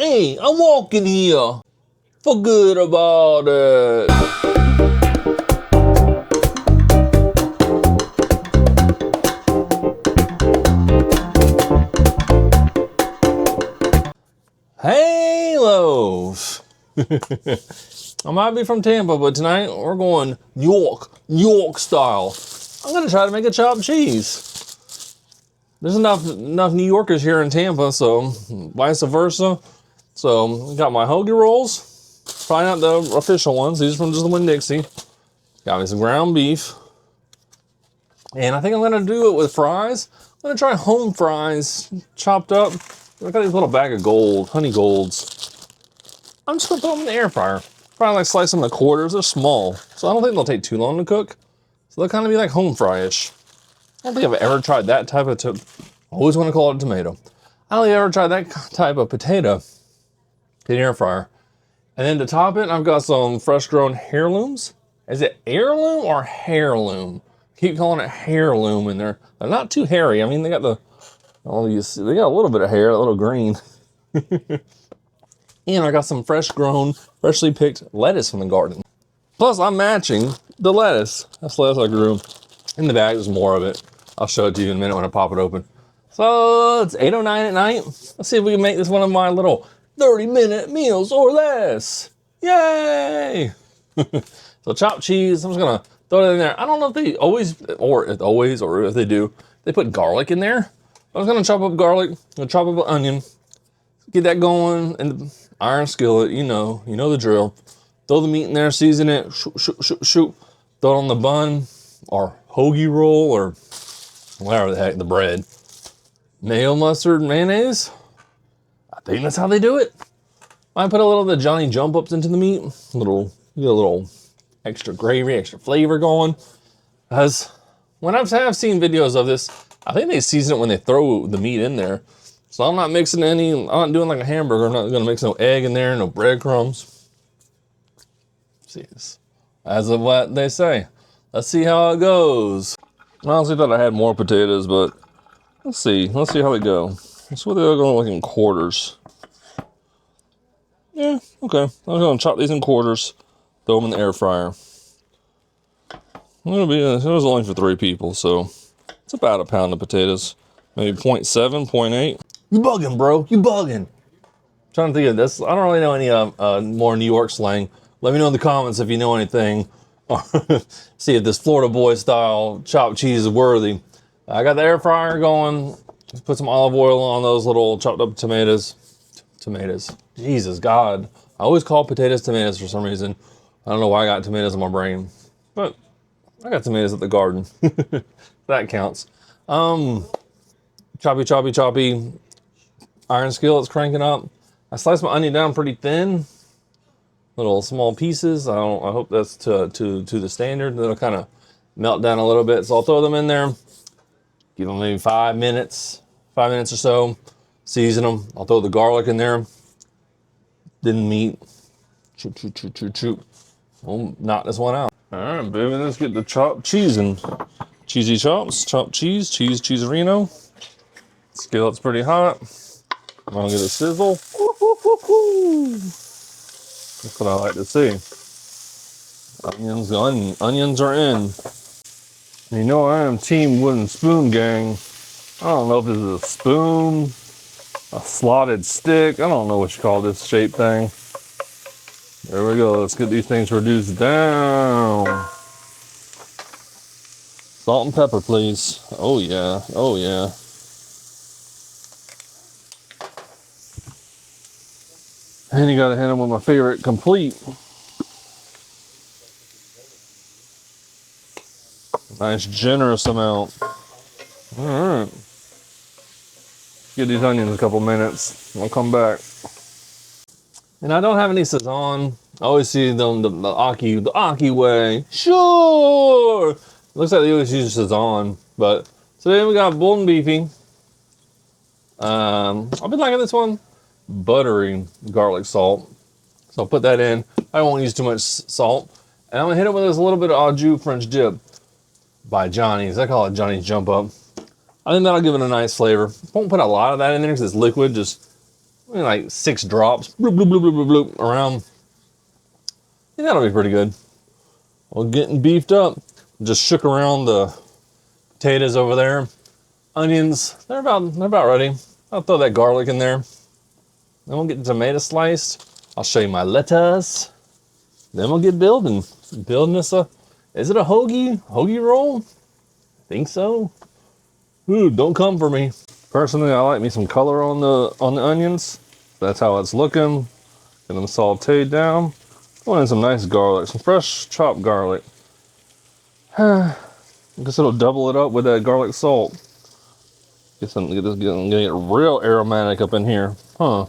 Hey, I'm walking here. Forget about it. Halos. I might be from Tampa, but tonight we're going York style. I'm gonna try to make a chopped cheese. There's enough New Yorkers here in Tampa, so vice versa. So got my hoagie rolls. Trying out the official ones. These are from Just the Winn-Dixie. Got me some ground beef. And I think I'm gonna do it with fries. I'm gonna try home fries, chopped up. I got these little bag of honey golds. I'm just gonna throw them in the air fryer. Probably like slice them into quarters. They're small, so I don't think they'll take too long to cook. So they'll kind of be like home fry-ish. I don't think I've ever tried that type of I always want to call it a tomato. I don't think I've ever tried that type of potato in the air fryer. And then to top it, I've got some fresh grown heirlooms. Is it heirloom or heirloom? Keep calling it heirloom in there. They're not too hairy. I mean, they got they got a little bit of hair, a little green. And I got some freshly picked lettuce from the garden. Plus, I'm matching the lettuce. That's lettuce I grew. In the bag, there's more of it. I'll show it to you in a minute when I pop it open. So it's 8:09 at night. Let's see if we can make this one of my little 30-minute meals or less. Yay! So chopped cheese, I'm just gonna throw it in there. I don't know if they always, or if they do, they put garlic in there. I was gonna chop up garlic, chop up an onion, get that going in the iron skillet. You know the drill. Throw the meat in there, season it, shoot. Throw it on the bun or hoagie roll or whatever the heck, the bread. Mayo, mustard, mayonnaise. I think that's how they do it. I put a little of the Johnny Jump Ups into the meat. Get a little extra gravy, extra flavor going. As when I've seen videos of this, I think they season it when they throw the meat in there. So I'm not mixing I'm not doing like a hamburger. I'm not gonna mix no egg in there, no breadcrumbs. See this. As of what they say. Let's see how it goes. I honestly thought I had more potatoes, but let's see how they go. That's what they're going like in quarters. Yeah, okay. I'm gonna chop these in quarters, throw them in the air fryer. It was only for 3 people, so it's about a pound of potatoes. Maybe 0.7, 0.8. You bugging, bro. You bugging. I'm trying to think of this. I don't really know any more New York slang. Let me know in the comments if you know anything. See if this Florida boy style chopped cheese is worthy. I got the air fryer going. Just put some olive oil on those little chopped up tomatoes. Jesus God. I always call potatoes tomatoes for some reason. I don't know why I got tomatoes in my brain. But I got tomatoes at the garden. That counts. Choppy. Iron skillet's cranking up. I sliced my onion down pretty thin. Little small pieces. I hope that's to the standard. That'll kind of melt down a little bit. So I'll throw them in there. Give them maybe 5 minutes or so. Season them. I'll throw the garlic in there. Then meat. Shoot. We'll knock this one out. All right, baby. Let's get the chopped cheese and cheesy chops. Chopped cheese-rino. Skillet's pretty hot. I'm gonna get a sizzle. That's what I like to see. Onions are in. You know I am team wooden spoon gang. I don't know if this is a spoon, a slotted stick. I don't know what you call this shape thing. There we go. Let's get these things reduced down. Salt and pepper, please. Oh yeah. And you gotta hit them with my favorite complete. Nice generous amount. All right. Give these onions a couple minutes. I'll come back. And I don't have any Sazon. I always see them the Aki way. Sure. Looks like they always use Sazon. But today we got Bolton Beefy. I've been liking this one. Buttery garlic salt. So I'll put that in. I won't use too much salt. And I'm gonna hit it with this little bit of au jus French dip by Johnny's. I call it Johnny's Jump Up. I think that'll give it a nice flavor. Won't put a lot of that in there because it's liquid. Just like 6 drops, bloop, bloop, bloop, bloop, bloop, bloop, around. Yeah, that'll be pretty good. Well, getting beefed up. Just shook around the potatoes over there. Onions, they're about ready. I'll throw that garlic in there. Then we'll get the tomato sliced. I'll show you my lettuce. Then we'll get building. Building this up. Is it a hoagie roll? I think so. Ooh, don't come for me. Personally, I like me some color on the onions. That's how it's looking. Get them sauteed down. Throw in some nice garlic, some fresh chopped garlic. I guess it'll double it up with that garlic salt. Get real aromatic up in here, huh?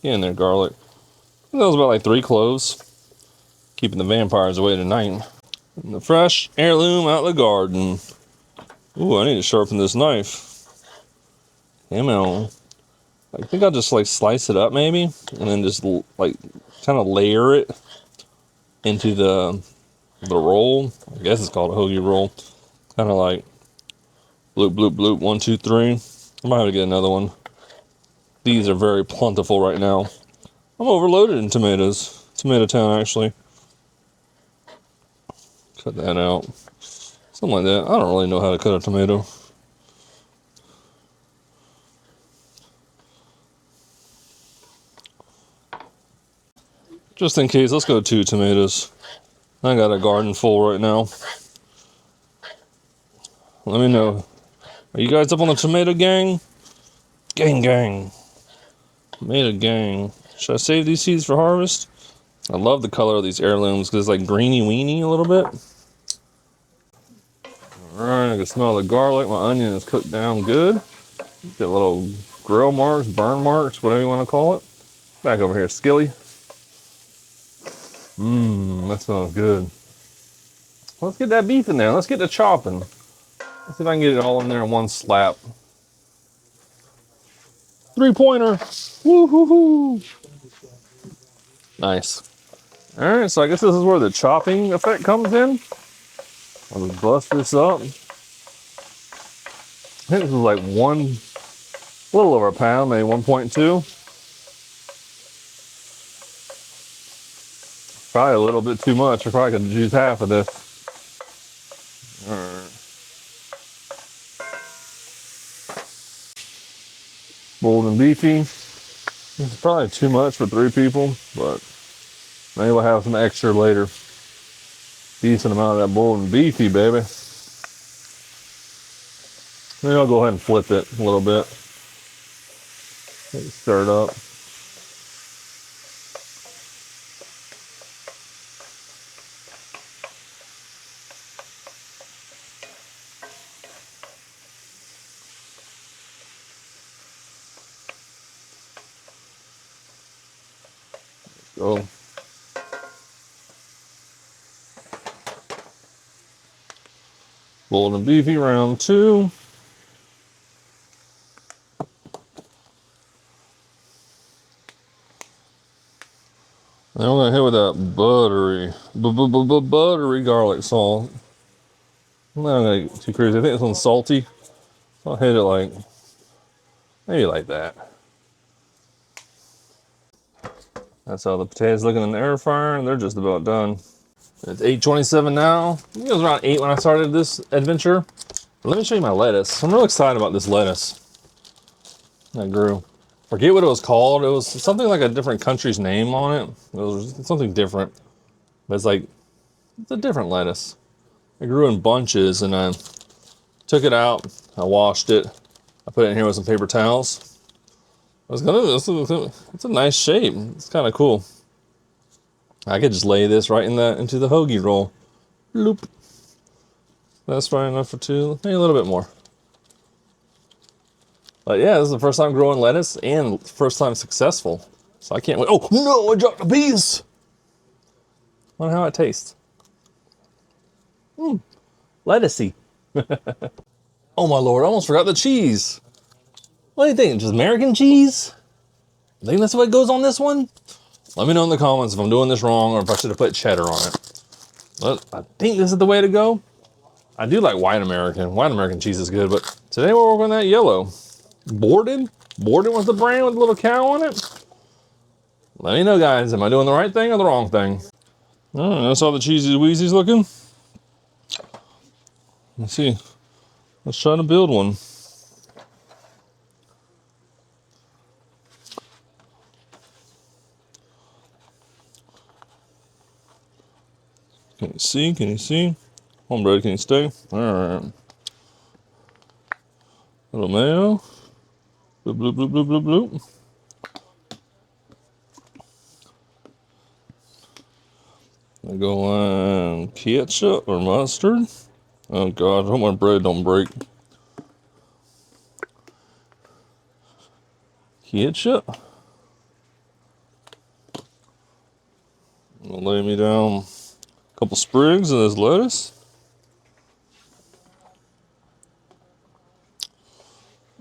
Get in there, garlic. That was about like 3 cloves. Keeping the vampires away tonight. And the fresh heirloom out of the garden. Ooh, I need to sharpen this knife. Come on. I think I'll just like slice it up maybe, and then just like kind of layer it into the roll. I guess it's called a hoagie roll. Kind of like bloop, bloop, bloop, 1, 2, 3. I might have to get another one. These are very plentiful right now. I'm overloaded in tomatoes. Tomato Town, actually. Cut that out. Something like that. I don't really know how to cut a tomato. Just in case, let's go 2 tomatoes. I got a garden full right now. Let me know. Are you guys up on the tomato gang? Gang. Tomato gang. Should I save these seeds for harvest? I love the color of these heirlooms because it's like greeny weeny a little bit. Alright, I can smell the garlic. My onion is cooked down good. Get little grill marks, burn marks, whatever you want to call it. Back over here, skilly. That smells good. Let's get that beef in there. Let's get the chopping. Let's see if I can get it all in there in one slap. 3-pointer. Woo-hoo-hoo. Nice. Alright, so I guess this is where the chopping effect comes in. I'll just bust this up. I think this is like a little over a pound, maybe 1.2. Probably a little bit too much. I probably could use half of this. Alright. Bold and beefy. It's probably too much for 3 people, but maybe we'll have some extra later. Decent amount of that bold and beefy, baby. Maybe I'll go ahead and flip it a little bit. Stir it up. Go. Bold and beefy round 2. Now I'm gonna hit with that buttery garlic salt. I'm not gonna get too crazy. I think this one's salty. I'll hit it like maybe like that. That's how the potatoes looking in the air fryer, and they're just about done. It's 8:27 now. It was around 8 when I started this adventure. But let me show you my lettuce. I'm real excited about this lettuce that grew. Forget what it was called. It was something like a different country's name on it. It was something different. But it's like, it's a different lettuce. It grew in bunches, and I took it out. I washed it. I put it in here with some paper towels. It's a nice shape. It's kind of cool. I could just lay this right into the hoagie roll. Bloop. That's fine enough for 2. Maybe a little bit more. But yeah, this is the first time growing lettuce and first time successful. So I can't wait. Oh no, I dropped a piece. Wonder how it tastes. Lettucey. Oh my lord, I almost forgot the cheese. What do you think? Just American cheese? I think that's what goes on this one? Let me know in the comments if I'm doing this wrong or if I should have put cheddar on it. But I think this is the way to go. I do like white American. White American cheese is good, but today we're working on that yellow. Boarded? Bored with the brand with a little cow on it? Let me know, guys. Am I doing the right thing or the wrong thing? All right, that's all the cheesy wheezies looking. Let's see. Let's try to build one. Can you see? Can you see? Come on, bro, can you stay? All right. Little mayo. Bloop, bloop, bloop, bloop, bloop, bloop. I go on ketchup or mustard. Oh God, I hope my bread don't break. Ketchup. I'll lay me down a couple sprigs of this lettuce.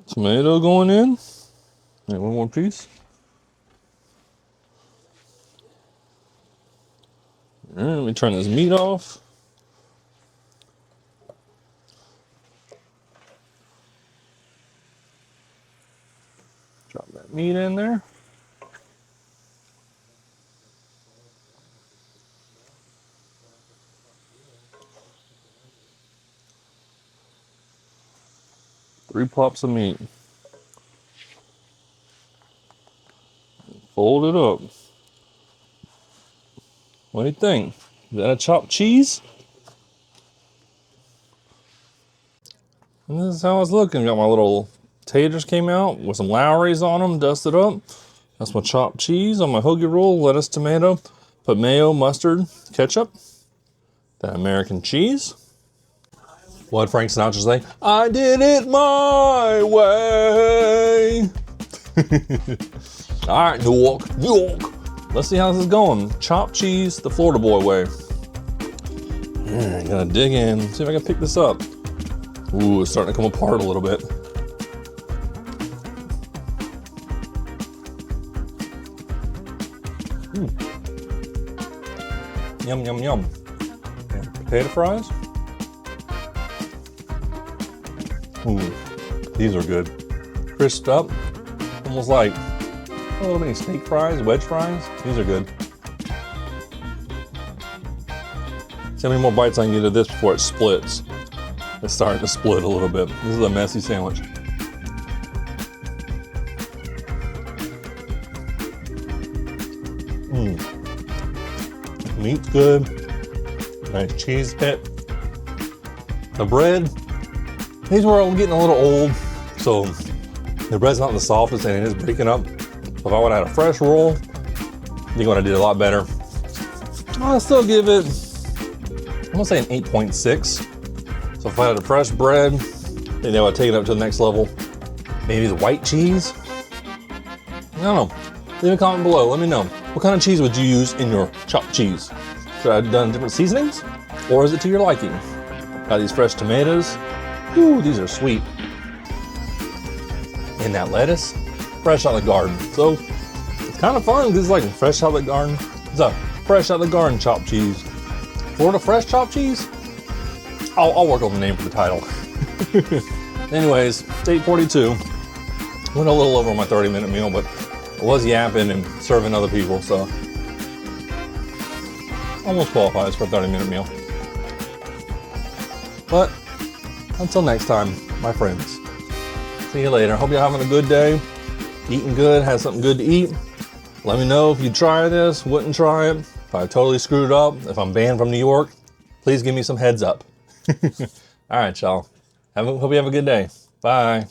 Tomato going in. And one more piece. All right, let me turn this meat off. Drop that meat in there. Three plops of meat. Fold it up. What do you think? Is that a chopped cheese? And this is how it's looking. Got my little taters came out with some Lowry's on them, dusted up. That's my chopped cheese on my hoagie roll, lettuce, tomato. Put mayo, mustard, ketchup. That American cheese. What Frank Sinatra say? I did it my way. All right, New York, New York. Let's see how this is going. Chopped cheese, the Florida boy way. Gotta dig in, see if I can pick this up. Ooh, it's starting to come apart a little bit. Yum, yum, yum. And potato fries. Ooh, these are good. Crisped up, almost like a little mini steak fries, wedge fries. These are good. See how many more bites I can get of this before it splits. It's starting to split a little bit. This is a messy sandwich. Meat's good. Nice cheese pit. The bread, these were all getting a little old, so the bread's not the softest and it is breaking up. So if I would have had a fresh roll, I think I would have did a lot better. I'll still give it, I'm gonna say an 8.6. So if I had a fresh bread, then I would take it up to the next level. Maybe the white cheese. I don't know. Leave a comment below, let me know. What kind of cheese would you use in your chopped cheese? Should I have done different seasonings? Or is it to your liking? Got these fresh tomatoes. Ooh, these are sweet. And that lettuce, fresh out of the garden. So it's kind of fun because it's like fresh out of the garden. It's a fresh out of the garden chopped cheese. Florida fresh chopped cheese? I'll work on the name for the title. Anyways, it's 8:42. Went a little over my 30-minute meal, but I was yapping and serving other people, so almost qualifies for a 30-minute meal. But until next time, my friends, see you later. Hope you're having a good day, eating good, have something good to eat. Let me know if you try this, wouldn't try it, if I totally screwed up, if I'm banned from New York, please give me some heads up. All right, y'all. Hope you have a good day. Bye.